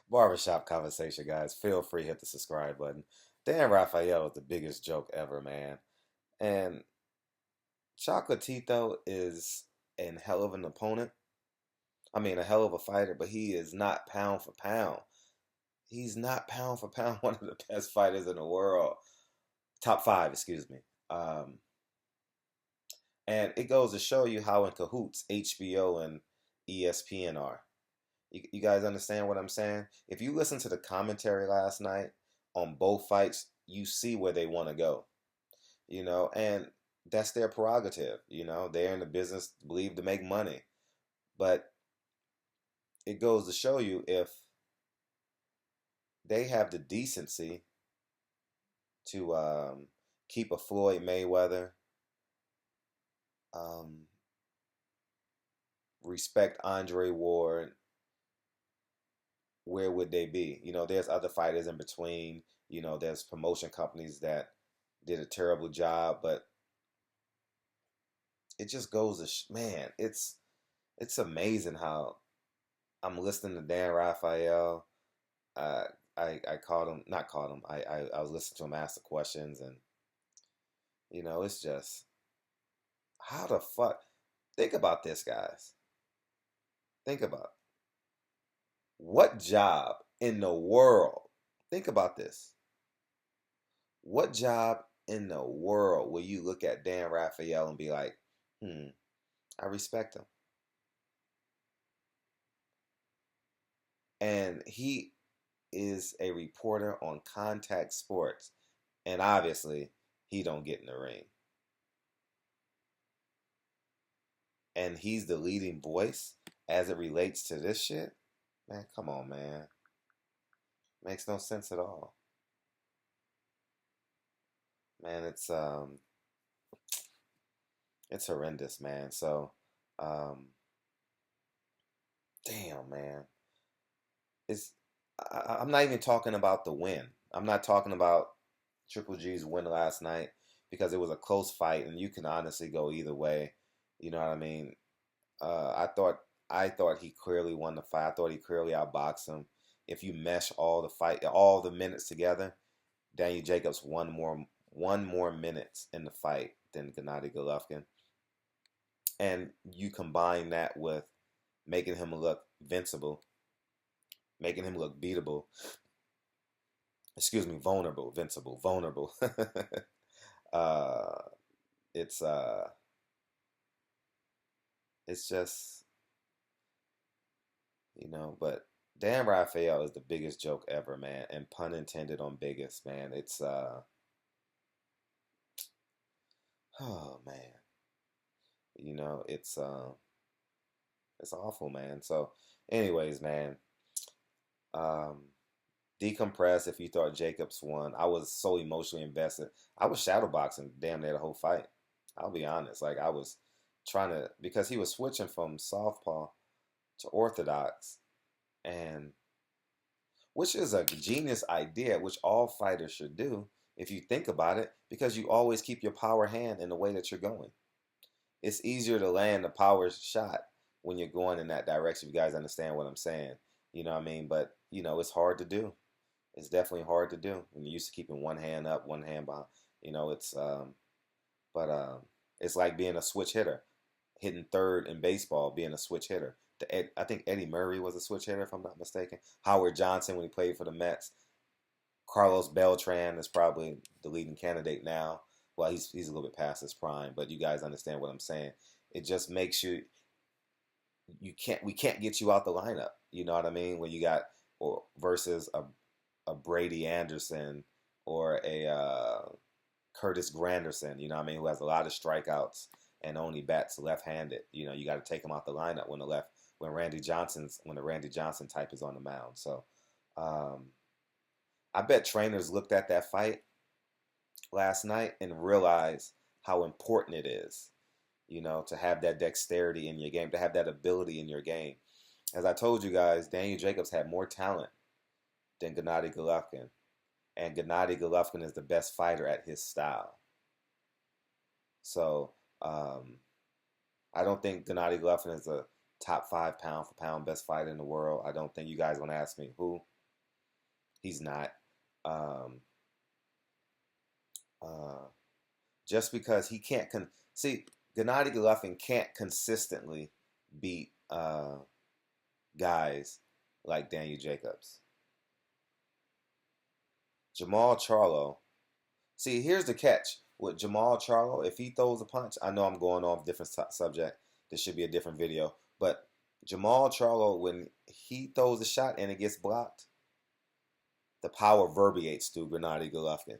Barbershop conversation, guys. Feel free, hit the subscribe button. Dan Rafael is the biggest joke ever, man. And Chocolatito is a hell of an opponent. I mean, a hell of a fighter, but he is not pound for pound. He's not pound for pound one of the best fighters in the world. Top five, excuse me. Um, and it goes to show you how in cahoots HBO and ESPN are. You guys understand what I'm saying? If you listen to the commentary last night on both fights, you see where they want to go, and that's their prerogative. They're in the business, believe to make money. But it goes to show you if they have the decency to keep a Floyd Mayweather, um, respect Andre Ward, where would they be? There's other fighters in between. There's promotion companies that did a terrible job, but it just goes to man, it's amazing how I'm listening to Dan Raphael. Uh, I called him, not called him. I was listening to him ask the questions, and it's just how the fuck. Think about this, guys. Think about what job in the world. Think about this. What job in the world will you look at Dan Raphael and be like, I respect him? And he is a reporter on Contact Sports, and obviously he don't get in the ring. And he's the leading voice as it relates to this shit. Man, come on, man. Makes no sense at all. Man, it's horrendous, man. So, um, damn, man. It's I'm not even talking about the win. I'm not talking about Triple G's win last night because it was a close fight and you can honestly go either way. You know what I mean? I thought he clearly won the fight. I thought he clearly outboxed him. If you mesh all the minutes together, Daniel Jacobs one more minutes in the fight than Gennady Golovkin, and you combine that with making him look invincible, making him look beatable. Excuse me, vulnerable, invincible, vulnerable. uh, it's uh, it's just but Dan Raphael is the biggest joke ever, man, and pun intended on biggest, man. Oh man, you know it's uh, it's awful, man. So, anyways, man, um, decompress if you thought Jacobs won. I was so emotionally invested. I was shadowboxing damn near the whole fight. I'll be honest, like I was trying to because he was switching from southpaw to orthodox, and which is a genius idea, which all fighters should do if you think about it, because you always keep your power hand in the way that you're going. It's easier to land a power shot when you're going in that direction. If you guys understand what I'm saying, you know what I mean? But it's hard to do. It's definitely hard to do when you're used to keeping one hand up, one hand behind. It's but it's like being a switch hitter, hitting third in baseball, being a switch hitter. I think Eddie Murray was a switch hitter, if I'm not mistaken. Howard Johnson, when he played for the Mets. Carlos Beltran is probably the leading candidate now. Well, he's a little bit past his prime, but you guys understand what I'm saying. It just makes we can't get you out the lineup. You know what I mean? When you got or versus a Brady Anderson or a Curtis Granderson, you know what I mean, who has a lot of strikeouts and only bats left-handed. You got to take him out the lineup when the Randy Johnson type is on the mound. So um, I bet trainers looked at that fight last night and realized how important it is, to have that dexterity in your game, to have that ability in your game. As I told you guys, Daniel Jacobs had more talent than Gennady Golovkin, and Gennady Golovkin is the best fighter at his style. So I don't think Gennady Golovkin is a top 5 pound for pound best fighter in the world. I don't think you guys want to ask me who. He's not. Um, uh, just because he can't see Gennady Golovkin can't consistently beat guys like Daniel Jacobs. Jamal Charlo. See, here's the catch with Jamal Charlo. If he throws a punch, I know I'm going off different subject. This should be a different video. But Jamal Charlo, when he throws a shot and it gets blocked, the power reverberates through Gennady Golovkin.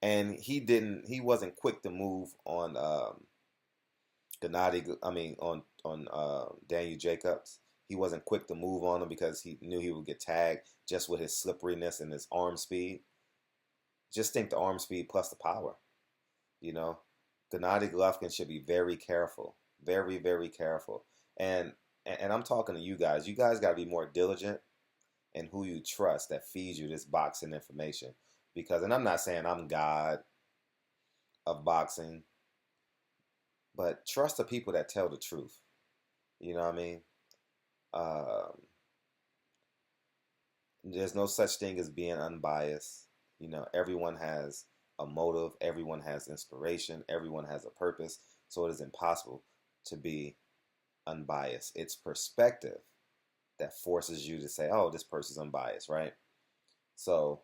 And he wasn't quick to move on Daniel Jacobs. He wasn't quick to move on him because he knew he would get tagged just with his slipperiness and his arm speed. Just think the arm speed plus the power. You know, Gennady Golovkin should be very careful, very, very careful. And I'm talking to you guys. You guys got to be more diligent in who you trust that feeds you this boxing information. Because, and I'm not saying I'm God of boxing, but trust the people that tell the truth. You know what I mean? There's no such thing as being unbiased. You know, everyone has a motive, everyone has inspiration, everyone has a purpose. So it is impossible to be unbiased. It's perspective that forces you to say, oh, this person's unbiased, right? So,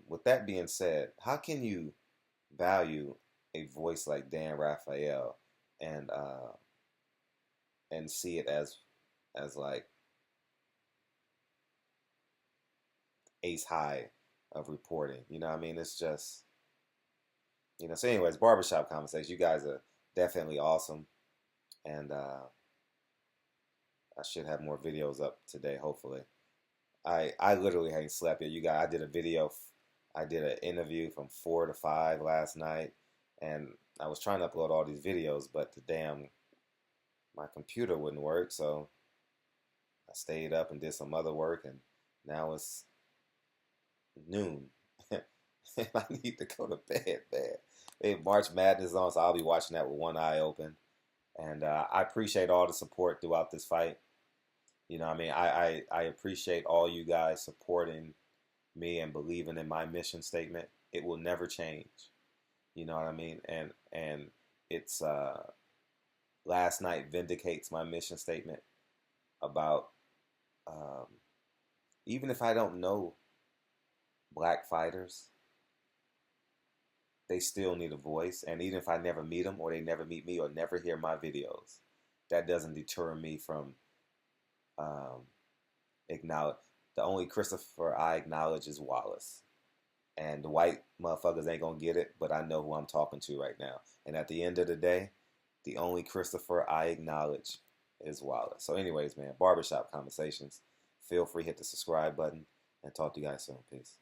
with that being said, how can you value a voice like Dan Rafael and see it as like ace high of reporting? You know what I mean? It's just, you know. So anyways, barbershop conversation. You guys are definitely awesome. And I should have more videos up today, hopefully. I literally hadn't slept yet. You guys, I did an interview from 4 to 5 last night, and I was trying to upload all these videos, but my computer wouldn't work, so I stayed up and did some other work, and now it's noon. And I need to go to bed, man. Hey, March Madness on, so I'll be watching that with one eye open. And I appreciate all the support throughout this fight. You know what I mean? I appreciate all you guys supporting me and believing in my mission statement. It will never change. You know what I mean? And it's last night vindicates my mission statement about even if I don't know black fighters, they still need a voice. And even if I never meet them, or they never meet me, or never hear my videos, that doesn't deter me from acknowledge. The only Christopher I acknowledge is Wallace. And the white motherfuckers ain't gonna get it, but I know who I'm talking to right now. And at the end of the day, the only Christopher I acknowledge is Wallace. So anyways, man, barbershop conversations. Feel free, hit the subscribe button, and talk to you guys soon. Peace.